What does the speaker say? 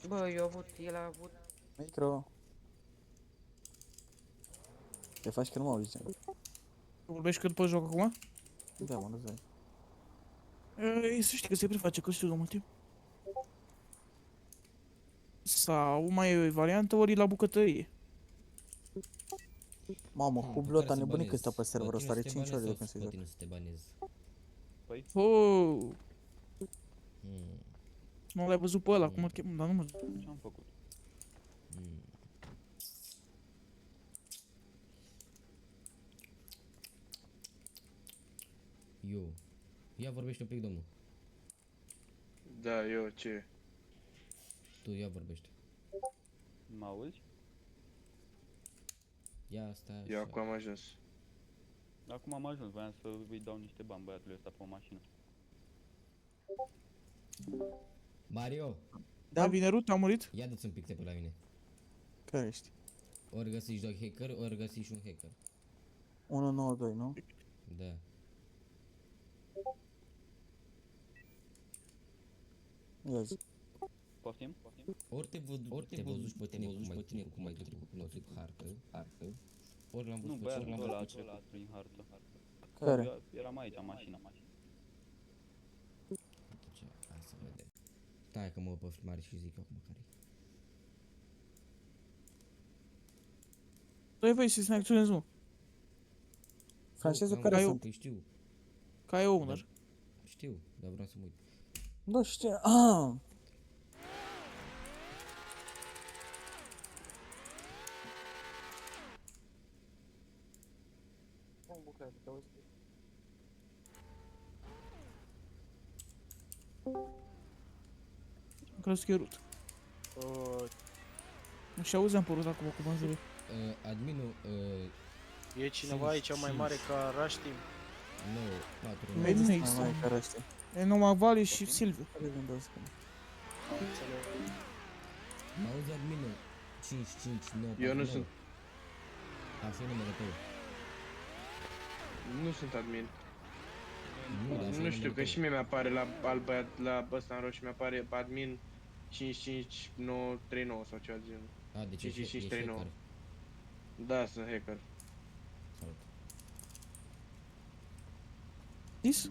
Bă, el a avut... Micro. Te faci că nu mă auzi. Vorbești cât pe joc acum? Da, mă, nu-ți dai. Ei, să știi că se preface, că știu de mult timp. Sau mai e o variantă, ori la bucătărie. Mamă, Pe Hublot care a să nebunit că banezi? stă pe serverul Pe ăsta, tine are să te 5 ore banezi de sau când se pe joacă. tine să te banezi? Oh, Hmm. nu l-ai văzut pe ăla, cum îl chem, dar nu mă... Ce-am făcut? Hmm. Eu. Ia vorbește un pic, domnul. Da, eu ce? Tu ia vorbește. Mă auzi? Ia stai Eu așa. acum am ajuns. Acum am ajuns, voiam să îi dau niște bani băiatului ăsta pe o mașină. Mario, Da, vine Rut, a murit? ia du-ți un pic pe la mine. Care ești? Ori găsești doi hacker, ori găsești un hacker. 192, nu? Da. Ia zi. Poftim? Ori te văzuși pe tine cum ai trecut cu hartă, ori l-am Nu, văzut pe băiatul celălalt. ăla a trecut prin hartă. Care? Eu eram aici, în mașină. Ce? Hai să vedem. Stai că mă păft mare și zic acum care-i. Doi voi să ne acționezi, mă. Francezul Am care văzut, sunt? Păi știu, Ca e owner. știu, dar vreau să mă uit. Da, știu. Ah! Am crezut că e Rut. Nu și auzeam pe Rut acum cum mă înjură. Adminul, E cineva aici mai mare ca Rush Team? nu, 4, Nu Nu există, există mai care ăștia. E numai Vali și Silviu. Care gândesc că... mă auzi adminul, 5, 5, 9, 4, Eu nu 9. sunt. Așa e numele tău. Nu sunt admin. Nu, dar așa e Nu știu, numele că tău. și mie mi-apare la băiat, la ăsta în roșu, mi-apare admin 55939 sau ceva de genul. A, deci 5539. hacker. Da, sunt hacker. Salut. Zis?